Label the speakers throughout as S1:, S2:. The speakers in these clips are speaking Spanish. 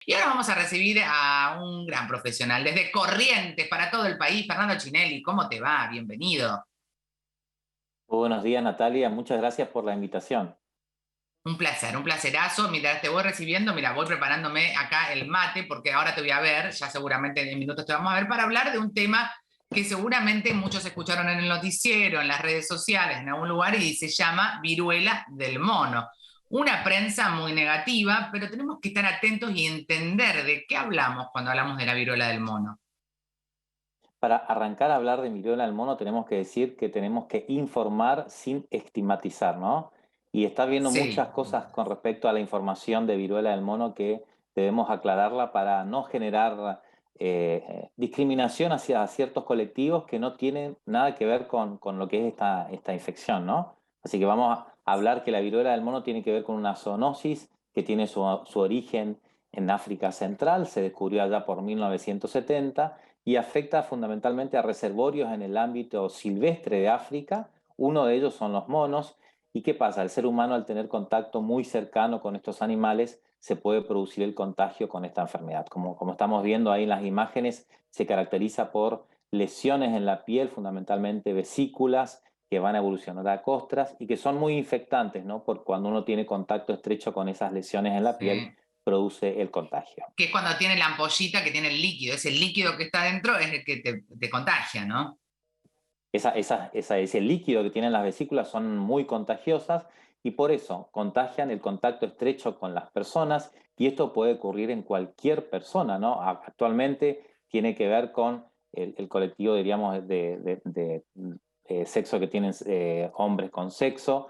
S1: Y ahora vamos a recibir a un gran profesional desde Corrientes para todo el país, Fernando Chinelli. ¿Cómo te va? Bienvenido.
S2: Muy buenos días, Natalia. Muchas gracias por la invitación.
S1: Un placerazo. Mientras te voy recibiendo, mira, voy preparándome acá el mate porque ahora te voy a ver, ya seguramente en minutos te vamos a ver, para hablar de un tema que seguramente muchos escucharon en el noticiero, en las redes sociales, en algún lugar, y se llama viruela del mono. Una prensa muy negativa, pero tenemos que estar atentos y entender de qué hablamos cuando hablamos de la viruela del mono.
S2: Para arrancar a hablar de viruela del mono, tenemos que decir que tenemos que informar sin estigmatizar, ¿no? Y está habiendo
S1: Sí.
S2: muchas cosas con respecto a la información de viruela del mono que debemos aclararla para no generar discriminación hacia ciertos colectivos que no tienen nada que ver con lo que es esta infección, ¿no? Así que vamos a hablar que la viruela del mono tiene que ver con una zoonosis que tiene su origen en África Central, se descubrió allá por 1970 y afecta fundamentalmente a reservorios en el ámbito silvestre de África. Uno de ellos son los monos. ¿Y qué pasa? El ser humano, al tener contacto muy cercano con estos animales, se puede producir el contagio con esta enfermedad. Como estamos viendo ahí en las imágenes, se caracteriza por lesiones en la piel, fundamentalmente vesículas, que van a evolucionar a costras y que son muy infectantes, ¿no? Por cuando uno tiene contacto estrecho con esas lesiones en la piel,
S1: Sí.
S2: produce el contagio.
S1: Que es cuando tiene la ampollita que tiene el líquido. Ese líquido que está dentro es el que te contagia, ¿no?
S2: Ese líquido que tienen las vesículas son muy contagiosas y por eso contagian el contacto estrecho con las personas y esto puede ocurrir en cualquier persona, ¿no? Actualmente tiene que ver con el colectivo, diríamos, de sexo que tienen hombres con sexo,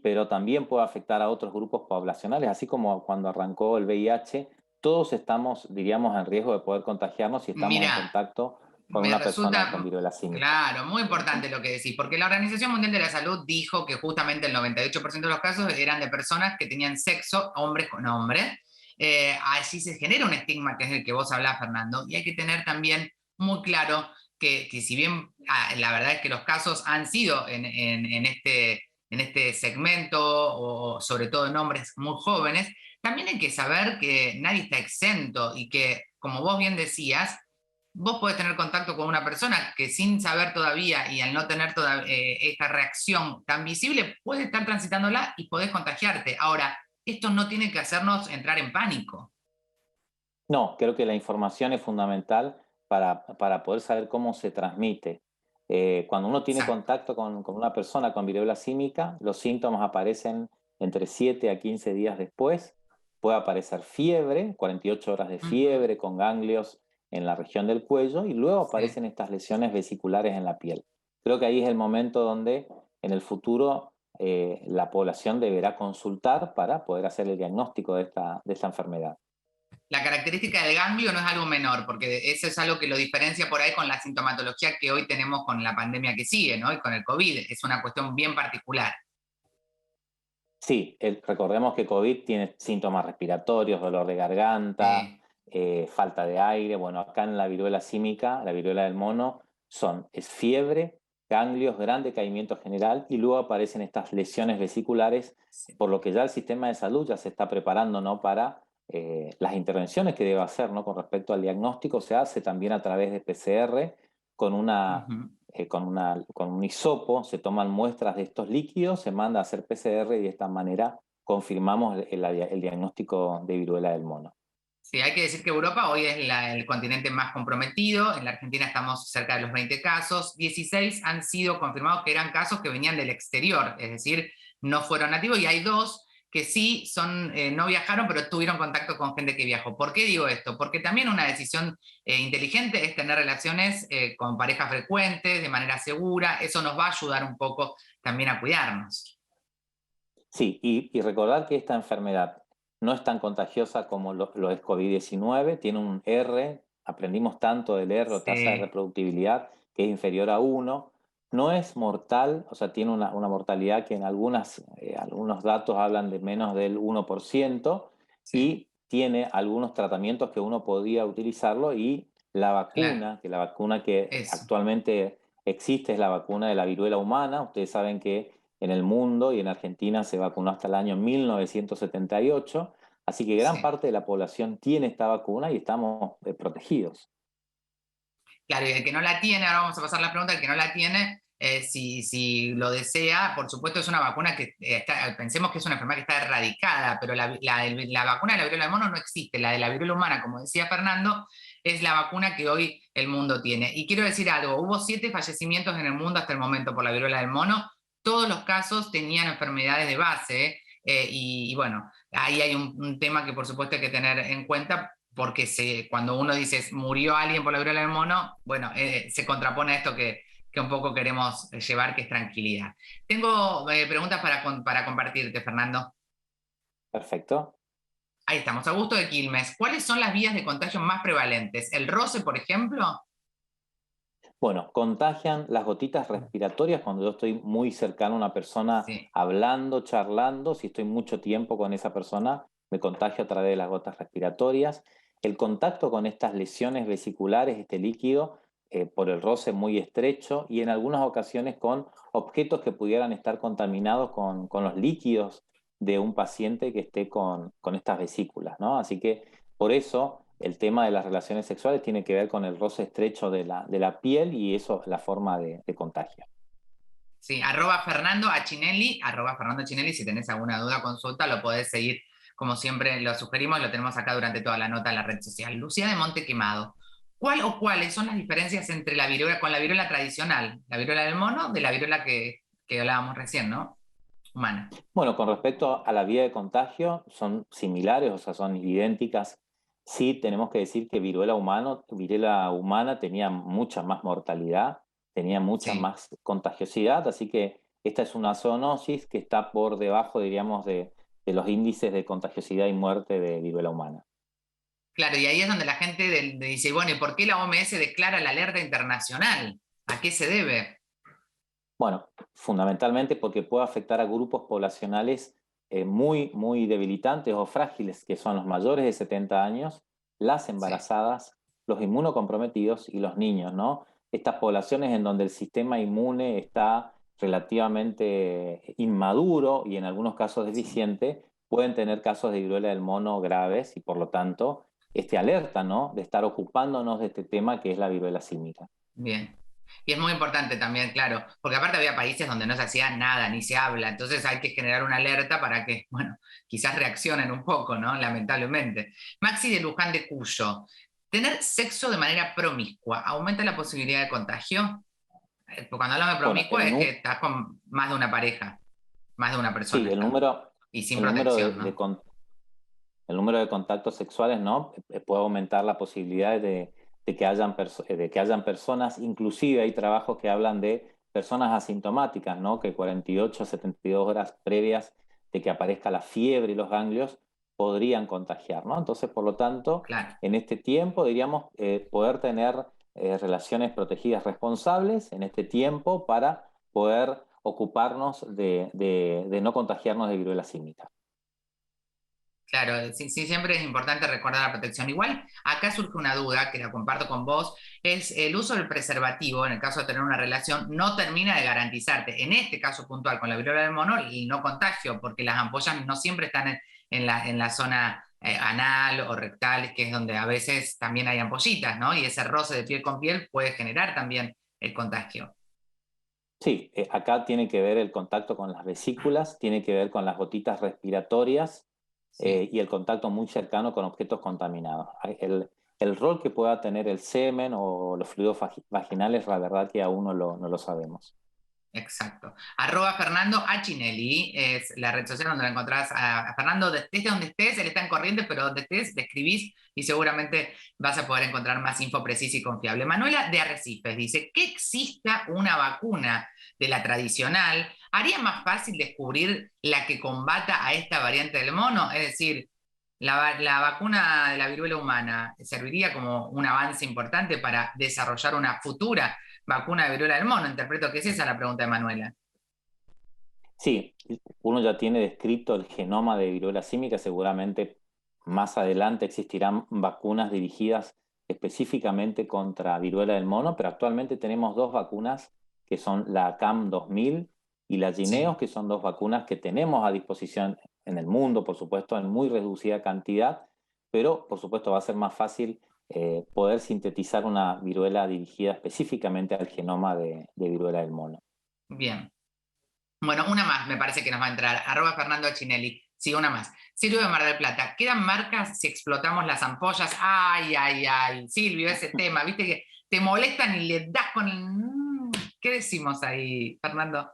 S2: pero también puede afectar a otros grupos poblacionales, así como cuando arrancó el VIH, todos estamos, diríamos, en riesgo de poder contagiarnos si estamos en
S1: Mira,
S2: contacto con
S1: me
S2: una persona con
S1: resulta,
S2: viruela símica.
S1: claro, muy importante lo que decís, porque la Organización Mundial de la Salud dijo que justamente el 98% de los casos eran de personas que tenían sexo, hombres con hombres. Allí se genera un estigma que es el que vos hablás, Fernando, y hay que tener también muy claro que si bien la verdad es que los casos han sido en este segmento, o sobre todo en hombres muy jóvenes, también hay que saber que nadie está exento y que, como vos bien decías, vos podés tener contacto con una persona que sin saber todavía y al no tener esta reacción tan visible, puede estar transitándola y podés contagiarte. Ahora, esto no tiene que hacernos entrar en pánico.
S2: No, creo que la información es fundamental para poder saber cómo se transmite. Cuando uno tiene
S1: Exacto.
S2: contacto con una persona con viruela símica, los síntomas aparecen entre 7 a 15 días después. Puede aparecer fiebre, 48 horas de
S1: Ujú.
S2: fiebre con ganglios en la región del cuello y luego
S1: Sí.
S2: aparecen estas lesiones vesiculares en la piel. Creo que ahí es el momento donde en el futuro la población deberá consultar para poder hacer el diagnóstico de esta enfermedad.
S1: La característica del ganglio no es algo menor, porque eso es algo que lo diferencia por ahí con la sintomatología que hoy tenemos con la pandemia que sigue, ¿no? Y con el COVID. Es una cuestión bien particular.
S2: Sí, recordemos que COVID tiene síntomas respiratorios, dolor de garganta,
S1: Sí.
S2: falta de aire. Bueno, acá en la viruela símica, la viruela del mono, es fiebre, ganglios, gran decaimiento general y luego aparecen estas lesiones vesiculares,
S1: Sí.
S2: por lo que ya el sistema de salud ya se está preparando, ¿no? Para las intervenciones que debe hacer, ¿no? Con respecto al diagnóstico, se hace también a través de PCR con
S1: Ujú.
S2: con un hisopo, se toman muestras de estos líquidos, se manda a hacer PCR y de esta manera confirmamos el diagnóstico de viruela del mono.
S1: Sí, hay que decir que Europa hoy es el continente más comprometido. En la Argentina estamos cerca de los 20 casos. 16 han sido confirmados que eran casos que venían del exterior, es decir, no fueron nativos. Y hay dos que sí no viajaron, pero tuvieron contacto con gente que viajó. ¿Por qué digo esto? Porque también una decisión inteligente es tener relaciones con parejas frecuentes, de manera segura. Eso nos va a ayudar un poco también a cuidarnos.
S2: Sí, y recordar que esta enfermedad no es tan contagiosa como lo es COVID-19, tiene un R, aprendimos tanto del R o tasa de
S1: Sí,
S2: reproductibilidad que es inferior a uno. No es mortal, o sea, tiene una mortalidad que en algunos datos hablan de menos del 1%
S1: sí,
S2: y tiene algunos tratamientos que uno podía utilizarlo y la
S1: claro,
S2: vacuna, que la vacuna que
S1: eso.
S2: actualmente existe es la vacuna de la viruela humana. Ustedes saben que en el mundo y en Argentina se vacunó hasta el año 1978, Así que gran
S1: Sí.
S2: parte de la población tiene esta vacuna y estamos protegidos.
S1: Claro, y el que no la tiene, ahora vamos a pasar la pregunta, el que no la tiene, si lo desea, por supuesto es una vacuna que pensemos que es una enfermedad que está erradicada, pero la vacuna de la viruela del mono no existe, la de la viruela humana, como decía Fernando, es la vacuna que hoy el mundo tiene. Y quiero decir algo, hubo 7 fallecimientos en el mundo hasta el momento por la viruela del mono, todos los casos tenían enfermedades de base, y bueno, ahí hay un tema que por supuesto hay que tener en cuenta, porque cuando uno dice murió alguien por la viruela del mono, bueno, se contrapone a esto que un poco queremos llevar, que es tranquilidad. Tengo preguntas para compartirte, Fernando.
S2: Perfecto.
S1: Ahí estamos, Augusto de Quilmes. ¿Cuáles son las vías de contagio más prevalentes? ¿El roce, por ejemplo?
S2: Bueno, contagian las gotitas respiratorias cuando yo estoy muy cercano a una persona
S1: Sí,
S2: hablando, charlando. Si estoy mucho tiempo con esa persona, me contagio a través de las gotas respiratorias. El contacto con estas lesiones vesiculares, este líquido, por el roce muy estrecho y en algunas ocasiones con objetos que pudieran estar contaminados con los líquidos de un paciente que esté con estas vesículas, ¿no? Así que por eso el tema de las relaciones sexuales tiene que ver con el roce estrecho de la piel y eso es la forma de contagio.
S1: sí, arroba Fernando Chinelli, si tenés alguna duda o consulta, lo podés seguir, como siempre lo sugerimos, lo tenemos acá durante toda la nota en la red social. Lucía de Monte Quemado. ¿Cuál o cuáles son las diferencias entre la viruela con la viruela tradicional, la viruela del mono, de la viruela que hablábamos recién, ¿no? Humana.
S2: Bueno, con respecto a la vía de contagio, son similares, o sea, son idénticas. Sí, tenemos que decir que viruela humana tenía mucha más mortalidad, tenía mucha
S1: Sí.
S2: más contagiosidad, así que esta es una zoonosis que está por debajo, diríamos, de los índices de contagiosidad y muerte de viruela humana.
S1: Claro, y ahí es donde la gente dice, bueno, ¿y por qué la OMS declara la alerta internacional? ¿A qué se debe?
S2: Bueno, fundamentalmente porque puede afectar a grupos poblacionales muy debilitantes o frágiles, que son los mayores de 70 años, las
S1: Sí.
S2: embarazadas, los inmunocomprometidos y los niños, ¿no? Estas poblaciones en donde el sistema inmune está relativamente inmaduro y en algunos casos
S1: Sí.
S2: deficiente, pueden tener casos de viruela del mono graves y por lo tanto, alerta, ¿no? De estar ocupándonos de este tema que es la viruela símica.
S1: Bien. Y es muy importante también, claro, porque aparte había países donde no se hacía nada, ni se habla, entonces hay que generar una alerta para que, bueno, quizás reaccionen un poco, ¿no? Lamentablemente. Maxi de Luján de Cuyo. ¿Tener sexo de manera promiscua aumenta la posibilidad de contagio? Porque cuando hablamos de
S2: Bueno,
S1: promiscua es que estás con más de una pareja, más de una persona
S2: sí,
S1: estamos, y sin
S2: el número
S1: protección, ¿no?
S2: el número de contactos sexuales, ¿no? Puede aumentar la posibilidad de que hayan personas, inclusive hay trabajos que hablan de personas asintomáticas, ¿no? Que 48 a 72 horas previas de que aparezca la fiebre y los ganglios podrían contagiar, ¿no? Entonces, por lo tanto,
S1: Claro.
S2: en este tiempo, diríamos, poder tener relaciones protegidas responsables en este tiempo para poder ocuparnos de no contagiarnos de viruela símica.
S1: Claro, sí, sí, siempre es importante recordar la protección. Igual, acá surge una duda que la comparto con vos, es el uso del preservativo, en el caso de tener una relación, no termina de garantizarte, en este caso puntual con la viruela del mono, el no contagio, porque las ampollas no siempre están en la zona anal o rectal, que es donde a veces también hay ampollitas, ¿no? Y ese roce de piel con piel puede generar también el contagio.
S2: Sí, acá tiene que ver el contacto con las vesículas, tiene que ver con las gotitas respiratorias
S1: Sí.
S2: y el contacto muy cercano con objetos contaminados. El rol que pueda tener el semen o los fluidos vaginales, la verdad que aún no lo sabemos.
S1: Exacto. Arroba Fernando Achinelli es la red social donde la encontrás a Fernando desde donde estés, él está en Corrientes, pero donde estés, le escribís y seguramente vas a poder encontrar más info precisa y confiable. Manuela de Arrecifes dice que exista una vacuna de la tradicional haría más fácil descubrir la que combata a esta variante del mono, es decir, la vacuna de la viruela humana serviría como un avance importante para desarrollar una futura vacuna de viruela del mono. Interpreto que es esa la pregunta de Manuela.
S2: Sí, uno ya tiene descrito el genoma de viruela símica, seguramente más adelante existirán vacunas dirigidas específicamente contra viruela del mono, pero actualmente tenemos dos vacunas que son la CAM 2000 y la
S1: Sí,
S2: Jynneos, que son dos vacunas que tenemos a disposición en el mundo, por supuesto, en muy reducida cantidad, pero por supuesto va a ser más fácil poder sintetizar una viruela dirigida específicamente al genoma de viruela del mono.
S1: Bien. Bueno, una más me parece que nos va a entrar. @Fernando Achinelli. Sí, una más. Silvio de Mar del Plata. ¿Quedan marcas si explotamos las ampollas? Ay, ay, ay. Silvio, ese tema. Viste que te molestan y le das con el... ¿Qué decimos ahí, Fernando?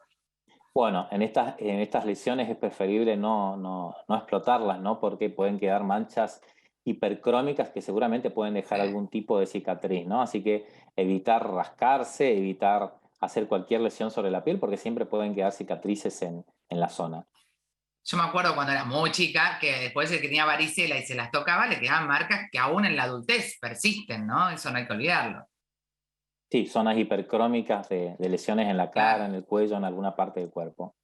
S2: Bueno, en estas lesiones es preferible no explotarlas, ¿no? Porque pueden quedar manchas hipercrómicas que seguramente pueden dejar algún tipo de cicatriz, ¿no? Así que evitar rascarse, evitar hacer cualquier lesión sobre la piel, porque siempre pueden quedar cicatrices en la zona.
S1: Yo me acuerdo cuando era muy chica que después el que tenía varicela y se las tocaba le quedaban marcas que aún en la adultez persisten, ¿no? Eso no hay que olvidarlo.
S2: Sí, zonas hipercrómicas de lesiones en la cara,
S1: Claro.
S2: en el cuello, en alguna parte del cuerpo.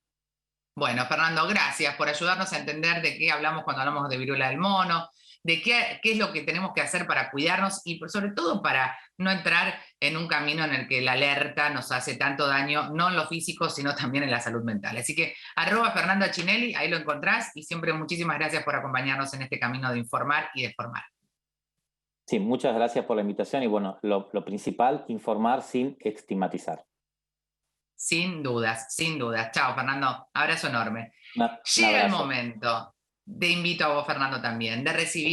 S1: Bueno, Fernando, gracias por ayudarnos a entender de qué hablamos cuando hablamos de viruela del mono, de qué es lo que tenemos que hacer para cuidarnos y sobre todo para no entrar en un camino en el que la alerta nos hace tanto daño, no en lo físico, sino también en la salud mental. Así que @Fernando Achinelli, ahí lo encontrás y siempre muchísimas gracias por acompañarnos en este camino de informar y de formar.
S2: Sí, muchas gracias por la invitación y bueno, lo principal, informar sin estigmatizar.
S1: Sin dudas, sin dudas. Chao, Fernando. Abrazo enorme.
S2: Un
S1: Llega el
S2: abrazo.
S1: momento, te invito a vos, Fernando, también, de recibir